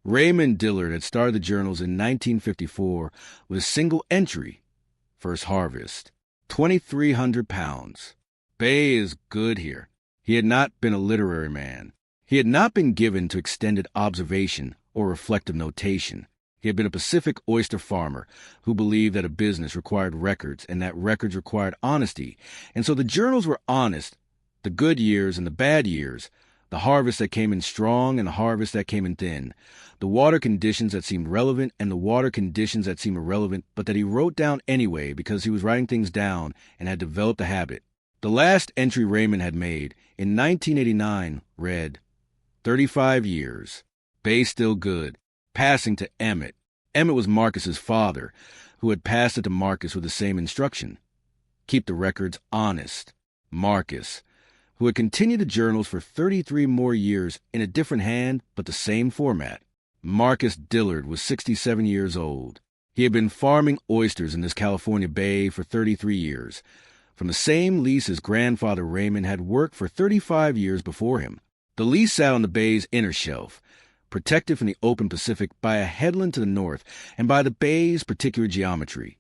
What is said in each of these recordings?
Raymond Dillard had started the journals in 1954 with a single entry, first harvest, 2,300 pounds. Bay is good here. He had not been a literary man. He had not been given to extended observation or reflective notation. He had been a Pacific oyster farmer who believed that a business required records and that records required honesty. And so the journals were honest, the good years and the bad years, the harvest that came in strong and the harvest that came in thin, the water conditions that seemed relevant and the water conditions that seemed irrelevant, but that he wrote down anyway because he was writing things down and had developed a habit. The last entry Raymond had made, in 1989, read, 35 years, Bay still good, passing to Emmett. Emmett was Marcus's father, who had passed it to Marcus with the same instruction. Keep the records honest. Marcus, who had continued the journals for 33 more years in a different hand but the same format. Marcus Dillard was 67 years old. He had been farming oysters in this California bay for 33 years, from the same lease his grandfather Raymond had worked for 35 years before him. The lease sat on the bay's inner shelf, protected from the open Pacific by a headland to the north and by the bay's particular geometry,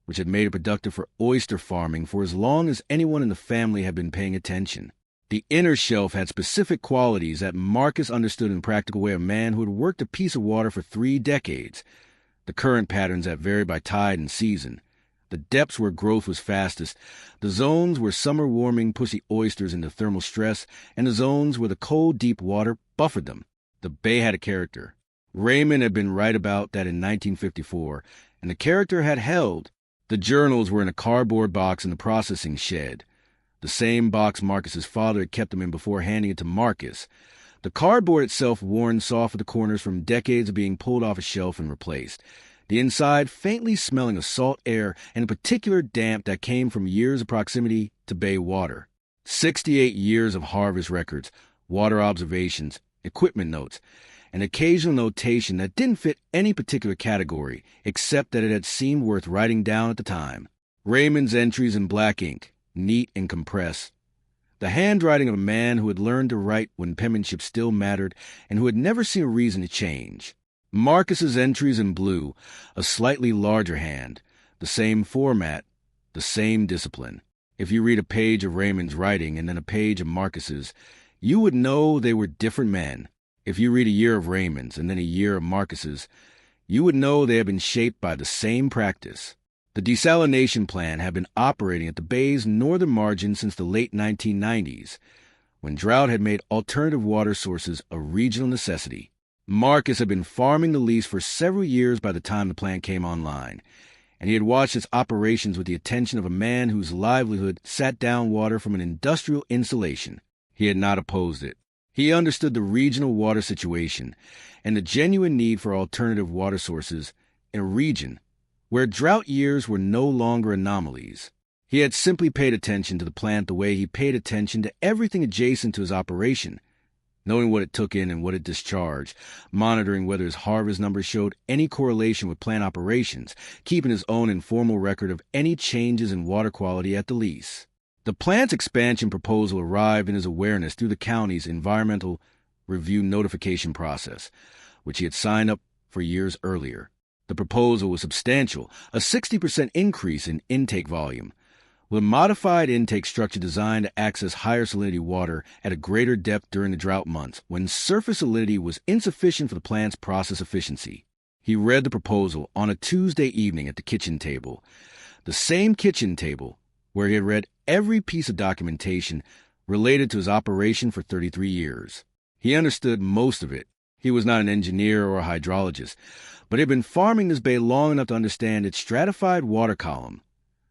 which had made it productive for oyster farming for as long as anyone in the family had been paying attention. The inner shelf had specific qualities that Marcus understood in the practical way of a man who had worked a piece of water for 3 decades, the current patterns that varied by tide and season, the depths where growth was fastest, the zones where summer warming pushed the oysters into thermal stress, and the zones where the cold, deep water buffered them. The bay had a character. Raymond had been right about that in 1954, and the character had held. The journals were in a cardboard box in the processing shed, the same box Marcus's father had kept them in before handing it to Marcus. The cardboard itself worn soft at the corners from decades of being pulled off a shelf and replaced, the inside faintly smelling of salt air and a particular damp that came from years of proximity to bay water. 68 years of harvest records, water observations, equipment notes, an occasional notation that didn't fit any particular category, except that it had seemed worth writing down at the time. Raymond's entries in black ink, neat and compressed. The handwriting of a man who had learned to write when penmanship still mattered and who had never seen a reason to change. Marcus's entries in blue, a slightly larger hand, the same format, the same discipline. If you read a page of Raymond's writing and then a page of Marcus's, you would know they were different men. If you read a year of Raymond's and then a year of Marcus's, you would know they had been shaped by the same practice. The desalination plant had been operating at the bay's northern margin since the late 1990s, when drought had made alternative water sources a regional necessity. Marcus had been farming the lease for several years by the time the plant came online, and he had watched its operations with the attention of a man whose livelihood sat down water from an industrial installation. He had not opposed it. He understood the regional water situation and the genuine need for alternative water sources in a region where drought years were no longer anomalies. He had simply paid attention to the plant the way he paid attention to everything adjacent to his operation, knowing what it took in and what it discharged, monitoring whether his harvest numbers showed any correlation with plant operations, keeping his own informal record of any changes in water quality at the lease. The plant's expansion proposal arrived in his awareness through the county's environmental review notification process, which he had signed up for years earlier. The proposal was substantial, a 60% increase in intake volume, with a modified intake structure designed to access higher salinity water at a greater depth during the drought months, when surface salinity was insufficient for the plant's process efficiency. He read the proposal on a Tuesday evening at the kitchen table, the same kitchen table where he had read every piece of documentation related to his operation for 33 years. He understood most of it. He was not an engineer or a hydrologist, but he had been farming this bay long enough to understand its stratified water column,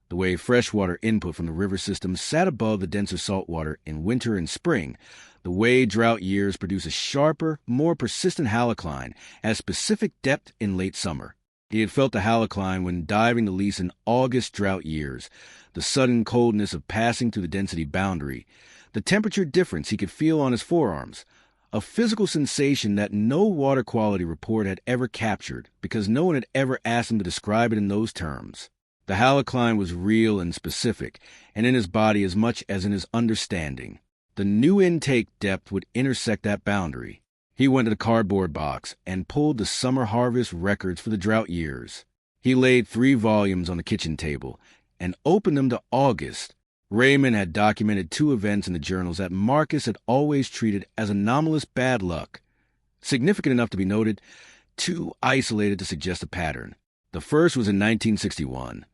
the way freshwater input from the river system sat above the denser saltwater in winter and spring, the way drought years produce a sharper, more persistent halocline at a specific depth in late summer. He had felt the halocline when diving the lease in August drought years, the sudden coldness of passing through the density boundary, the temperature difference he could feel on his forearms, a physical sensation that no water quality report had ever captured because no one had ever asked him to describe it in those terms. The halocline was real and specific, and in his body as much as in his understanding. The new intake depth would intersect that boundary. He went to the cardboard box and pulled the summer harvest records for the drought years. He laid 3 volumes on the kitchen table and opened them to August. Raymond had documented 2 events in the journals that Marcus had always treated as anomalous bad luck. Significant enough to be noted, 2 isolated to suggest a pattern. The first was in 1961,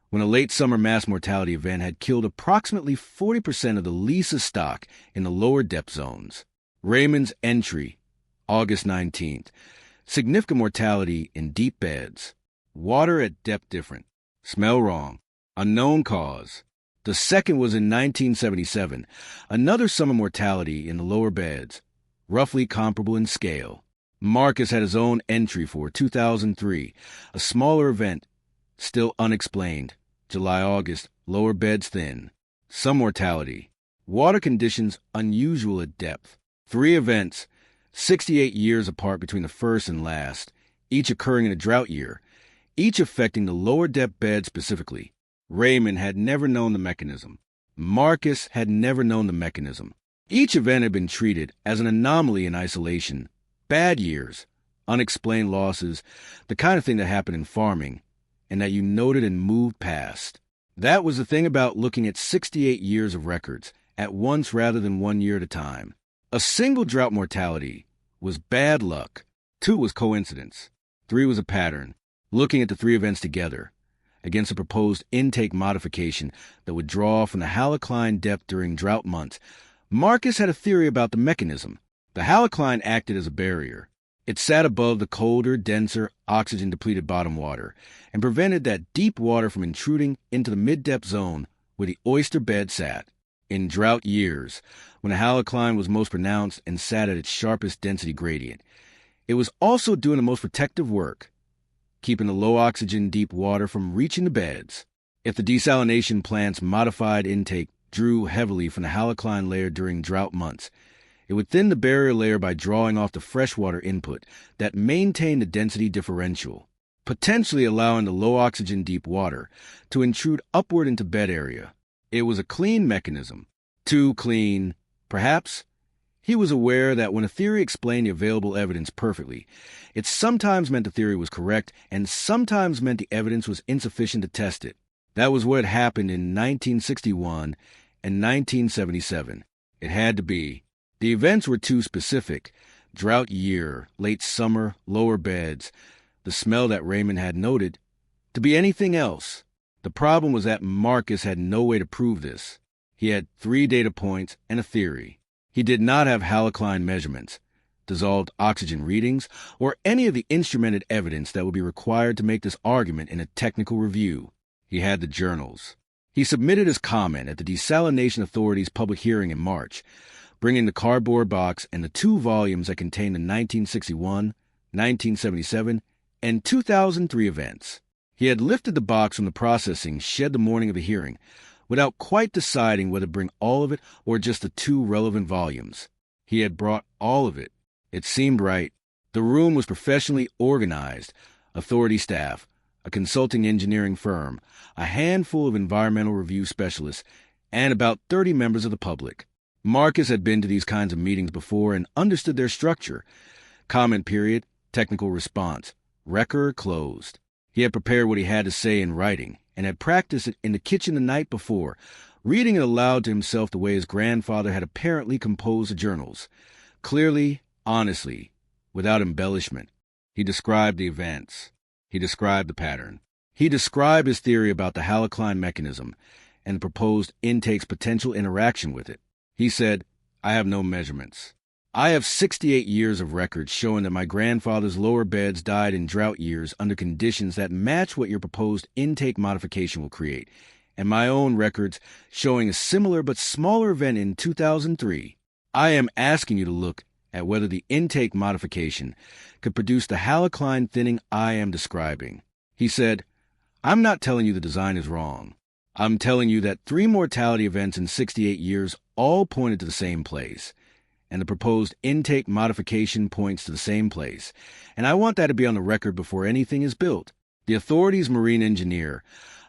when a late summer mass mortality event had killed approximately 40% of the Lisa stock in the lower depth zones. Raymond's entry, August 19th, significant mortality in deep beds. Water at depth different. Smell wrong. Unknown cause. The second was in 1977, another summer mortality in the lower beds, roughly comparable in scale. Marcus had his own entry for 2003, a smaller event, still unexplained. July-August, lower beds thin. Some mortality. Water conditions unusual at depth. 3 events, 68 years apart between the first and last, each occurring in a drought year, each affecting the lower depth bed specifically. Raymond had never known the mechanism. Marcus had never known the mechanism. Each event had been treated as an anomaly in isolation. Bad years, unexplained losses, the kind of thing that happened in farming, and that you noted and moved past. That was the thing about looking at 68 years of records, at once rather than 1 year at a time. A single drought mortality was bad luck. 2 was coincidence. 3 was a pattern. Looking at the 3 events together, against a proposed intake modification that would draw from the halocline depth during drought months, Marcus had a theory about the mechanism. The halocline acted as a barrier. It sat above the colder, denser, oxygen-depleted bottom water and prevented that deep water from intruding into the mid-depth zone where the oyster bed sat. In drought years, when the halocline was most pronounced and sat at its sharpest density gradient, it was also doing the most protective work, keeping the low-oxygen deep water from reaching the beds. If the desalination plant's modified intake drew heavily from the halocline layer during drought months, it would thin the barrier layer by drawing off the freshwater input that maintained the density differential, potentially allowing the low-oxygen deep water to intrude upward into bed area. It was a clean mechanism. Too clean, perhaps. He was aware that when a theory explained the available evidence perfectly, it sometimes meant the theory was correct and sometimes meant the evidence was insufficient to test it. That was what happened in 1961 and 1977. It had to be. The events were too specific. Drought year, late summer, lower beds, the smell that Raymond had noted, to be anything else. The problem was that Marcus had no way to prove this. He had 3 data points and a theory. He did not have halocline measurements, dissolved oxygen readings, or any of the instrumented evidence that would be required to make this argument in a technical review. He had the journals. He submitted his comment at the Desalination Authority's public hearing in March, bringing the cardboard box and the 2 volumes that contained the 1961, 1977, and 2003 events. He had lifted the box from the processing shed the morning of the hearing, without quite deciding whether to bring all of it or just the 2 relevant volumes. He had brought all of it. It seemed right. The room was professionally organized, authority staff, a consulting engineering firm, a handful of environmental review specialists, and about 30 members of the public. Marcus had been to these kinds of meetings before and understood their structure. Comment period, technical response, record closed. He had prepared what he had to say in writing and had practiced it in the kitchen the night before, reading it aloud to himself the way his grandfather had apparently composed the journals. Clearly, honestly, without embellishment. He described the events. He described the pattern. He described his theory about the halocline mechanism and the proposed intake's potential interaction with it. He said, "I have no measurements. I have 68 years of records showing that my grandfather's lower beds died in drought years under conditions that match what your proposed intake modification will create, and my own records showing a similar but smaller event in 2003. I am asking you to look at whether the intake modification could produce the halocline thinning I am describing." He said, "I'm not telling you the design is wrong. I'm telling you that 3 mortality events in 68 years all pointed to the same place, and the proposed intake modification points to the same place, and I want that to be on the record before anything is built." The authority's marine engineer,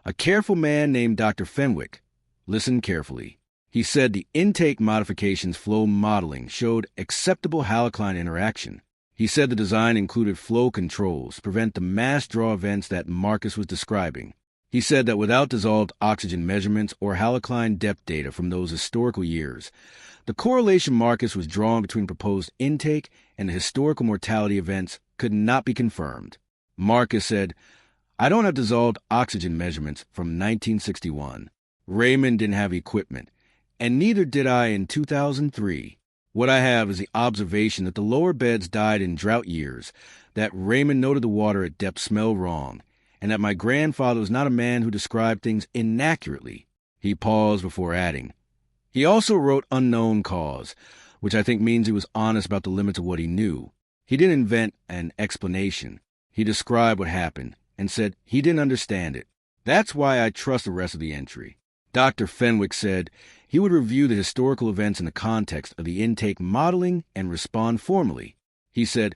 a careful man named Dr. Fenwick, listened carefully. He said the intake modifications flow modeling showed acceptable halocline interaction. He said the design included flow controls to prevent the mass draw events that Marcus was describing. He said that without dissolved oxygen measurements or halocline depth data from those historical years, the correlation Marcus was drawing between proposed intake and the historical mortality events could not be confirmed. Marcus said, "I don't have dissolved oxygen measurements from 1961. Raymond didn't have equipment, and neither did I in 2003. What I have is the observation that the lower beds died in drought years, that Raymond noted the water at depth smelled wrong, and that my grandfather was not a man who described things inaccurately." He paused before adding, "He also wrote unknown cause, which I think means he was honest about the limits of what he knew. He didn't invent an explanation. He described what happened and said he didn't understand it. That's why I trust the rest of the entry." Dr. Fenwick said he would review the historical events in the context of the intake modeling and respond formally. He said,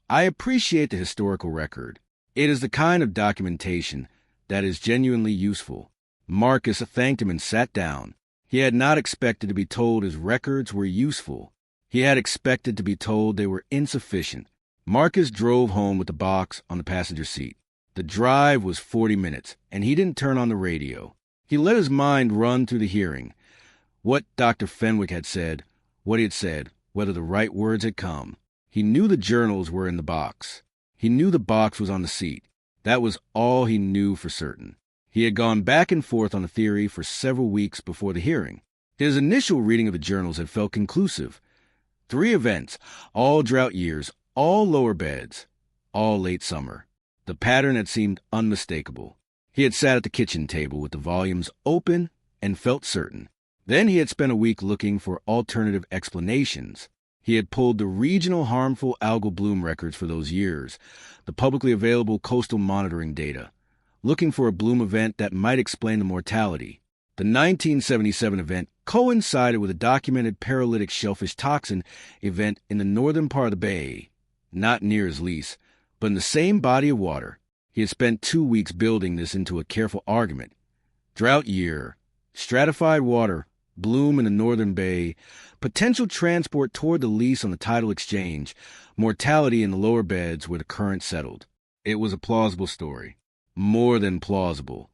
"I appreciate the historical record. It is the kind of documentation that is genuinely useful." Marcus thanked him and sat down. He had not expected to be told his records were useful. He had expected to be told they were insufficient. Marcus drove home with the box on the passenger seat. The drive was 40 minutes, and he didn't turn on the radio. He let his mind run through the hearing. What Dr. Fenwick had said, what he had said, whether the right words had come. He knew the journals were in the box. He knew the box was on the seat. That was all he knew for certain. He had gone back and forth on the theory for several weeks before the hearing. His initial reading of the journals had felt conclusive. 3 events, all drought years, all lower beds, all late summer. The pattern had seemed unmistakable. He had sat at the kitchen table with the volumes open and felt certain. Then he had spent a week looking for alternative explanations. He had pulled the regional harmful algal bloom records for those years, the publicly available coastal monitoring data, looking for a bloom event that might explain the mortality. The 1977 event coincided with a documented paralytic shellfish toxin event in the northern part of the bay, not near his lease, but in the same body of water. He had spent 2 weeks building this into a careful argument. Drought year, stratified water, bloom in the northern bay, potential transport toward the lease on the tidal exchange, mortality in the lower beds where the current settled. It was a plausible story. More than plausible.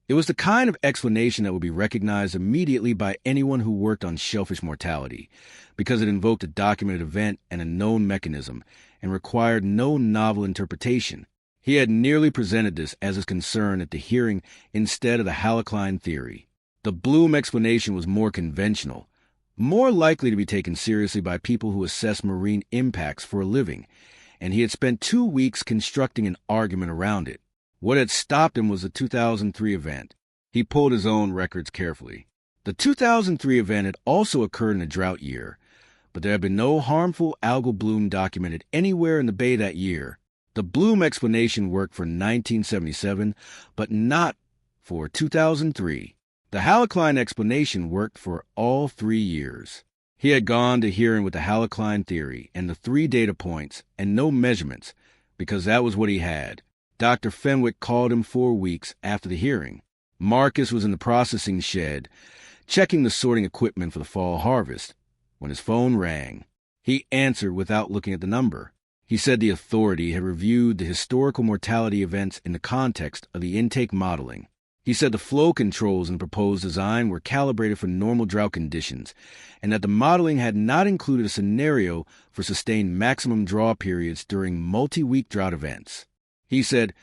It was the kind of explanation that would be recognized immediately by anyone who worked on shellfish mortality, because it invoked a documented event and a known mechanism, and required no novel interpretation. He had nearly presented this as his concern at the hearing instead of the halocline theory. The bloom explanation was more conventional, more likely to be taken seriously by people who assess marine impacts for a living, and he had spent 2 weeks constructing an argument around it. What had stopped him was the 2003 event. He pulled his own records carefully. The 2003 event had also occurred in a drought year, but there had been no harmful algal bloom documented anywhere in the bay that year. The bloom explanation worked for 1977, but not for 2003. The halocline explanation worked for all 3 years. He had gone to hearing with the halocline theory and the 3 data points and no measurements, because that was what he had. Dr. Fenwick called him 4 weeks after the hearing. Marcus was in the processing shed, checking the sorting equipment for the fall harvest, when his phone rang. He answered without looking at the number. He said the authority had reviewed the historical mortality events in the context of the intake modeling. He said the flow controls in the proposed design were calibrated for normal drought conditions, and that the modeling had not included a scenario for sustained maximum draw periods during multi-week drought events. He said,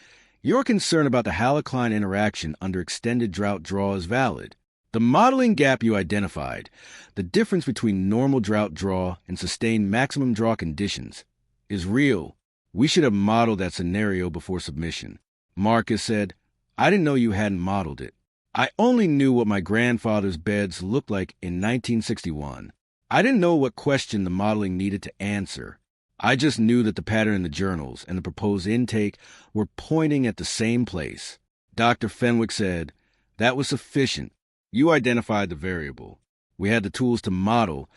"Your concern about the halocline interaction under extended drought draw is valid. The modeling gap you identified, the difference between normal drought draw and sustained maximum draw conditions, is real. We should have modeled that scenario before submission." Marcus said, "I didn't know you hadn't modeled it. I only knew what my grandfather's beds looked like in 1961. I didn't know what question the modeling needed to answer. I just knew that the pattern in the journals and the proposed intake were pointing at the same place." Dr. Fenwick said, "That was sufficient. You identified the variable. We had the tools to model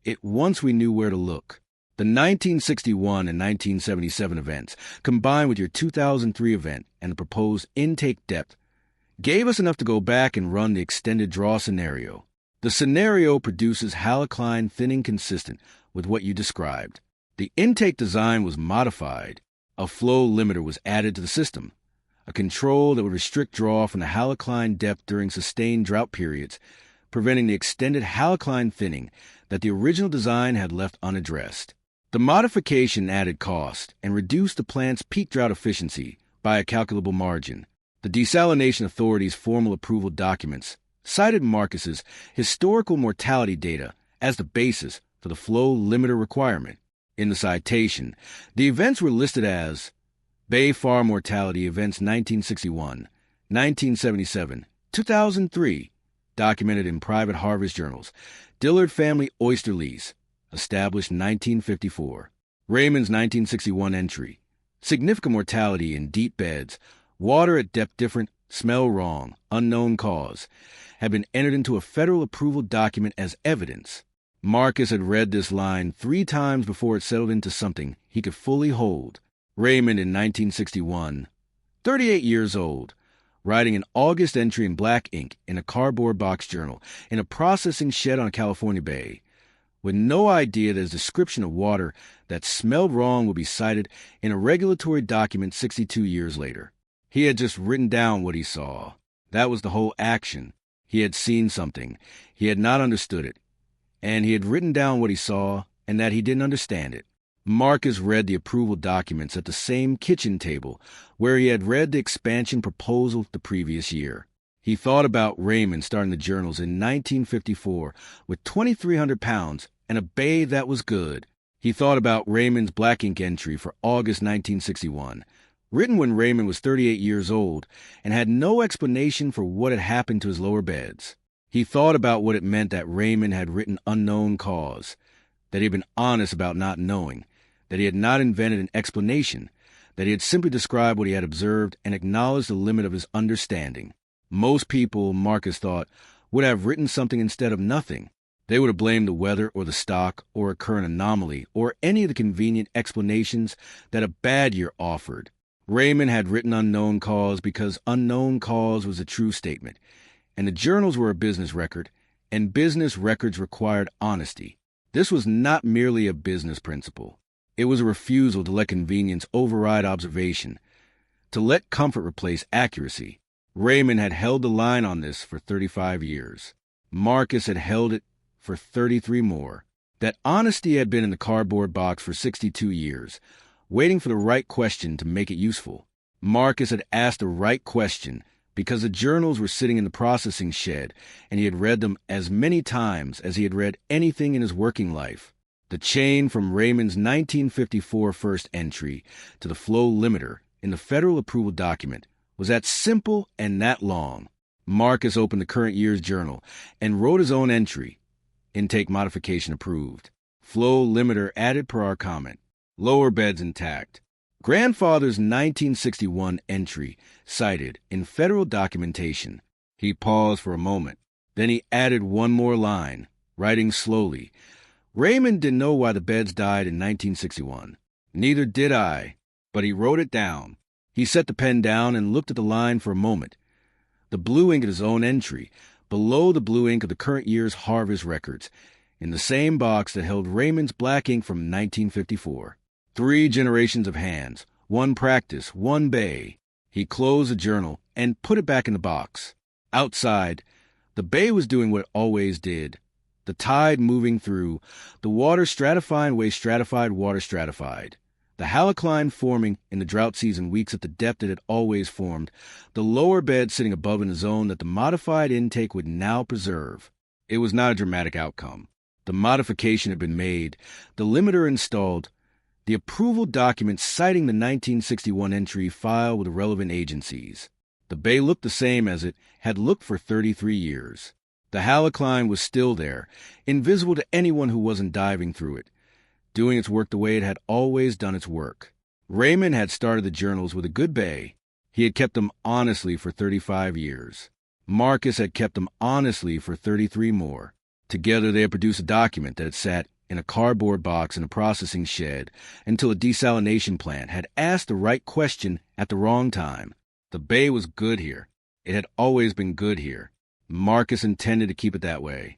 it once we knew where to look. The 1961 and 1977 events, combined with your 2003 event and the proposed intake depth, gave us enough to go back and run the extended draw scenario. The scenario produces halocline thinning consistent with what you described. The intake design was modified. A flow limiter was added to the system, a control that would restrict draw from the halocline depth during sustained drought periods, preventing the extended halocline thinning that the original design had left unaddressed. The modification added cost and reduced the plant's peak drought efficiency by a calculable margin. The Desalination Authority's formal approval documents cited Marcus's historical mortality data as the basis for the flow limiter requirement. In the citation, the events were listed as Bay Farm Mortality Events 1961, 1977, 2003, documented in private harvest journals. Dillard Family Oyster Lease, established 1954. Raymond's 1961 entry, significant mortality in deep beds, water at depth different, smell wrong, unknown cause, had been entered into a federal approval document as evidence. Marcus had read this line 3 times before it settled into something he could fully hold. Raymond in 1961, 38 years old, writing an August entry in black ink in a cardboard box journal in a processing shed on a California bay, with no idea that his description of water that smelled wrong would be cited in a regulatory document 62 years later. He had just written down what he saw. That was the whole action. He had seen something. He had not understood it. And he had written down what he saw and that he didn't understand it. Marcus read the approval documents at the same kitchen table where he had read the expansion proposal the previous year. He thought about Raymond starting the journals in 1954 with 2,300 pounds and a bay that was good. He thought about Raymond's black ink entry for August 1961, written when Raymond was 38 years old and had no explanation for what had happened to his lower beds. He thought about what it meant that Raymond had written unknown cause, that he had been honest about not knowing, that he had not invented an explanation, that he had simply described what he had observed and acknowledged the limit of his understanding. Most people, Marcus thought, would have written something instead of nothing. They would have blamed the weather or the stock or a current anomaly or any of the convenient explanations that a bad year offered. Raymond had written unknown cause because unknown cause was a true statement, and the journals were a business record, and business records required honesty. This was not merely a business principle. It was a refusal to let convenience override observation, to let comfort replace accuracy. Raymond had held the line on this for 35 years. Marcus had held it for 33 more. That honesty had been in the cardboard box for 62 years, waiting for the right question to make it useful. Marcus had asked the right question because the journals were sitting in the processing shed, and he had read them as many times as he had read anything in his working life. The chain from Raymond's 1954 first entry to the flow limiter in the federal approval document was that simple and that long. Marcus opened the current year's journal and wrote his own entry. Intake modification approved. Flow limiter added per our comment. Lower beds intact. Grandfather's 1961 entry cited in federal documentation. He paused for a moment. Then he added one more line, writing slowly. Raymond didn't know why the beds died in 1961. Neither did I, but he wrote it down. He set the pen down and looked at the line for a moment. The blue ink of his own entry, below the blue ink of the current year's harvest records, in the same box that held Raymond's black ink from 1954. 3 generations of hands, 1 practice, 1 bay. He closed the journal and put it back in the box. Outside, the bay was doing what it always did. The tide moving through, the water stratifying way stratified water stratified. The halocline forming in the drought season weeks at the depth it had always formed, the lower bed sitting above in a zone that the modified intake would now preserve. It was not a dramatic outcome. The modification had been made, the limiter installed, the approval document citing the 1961 entry filed with the relevant agencies. The bay looked the same as it had looked for 33 years. The halocline was still there, invisible to anyone who wasn't diving through it, doing its work the way it had always done its work. Raymond had started the journals with a good bay. He had kept them honestly for 35 years. Marcus had kept them honestly for 33 more. Together they had produced a document that had sat in a cardboard box in a processing shed until a desalination plant had asked the right question at the wrong time. The bay was good here. It had always been good here. Marcus intended to keep it that way.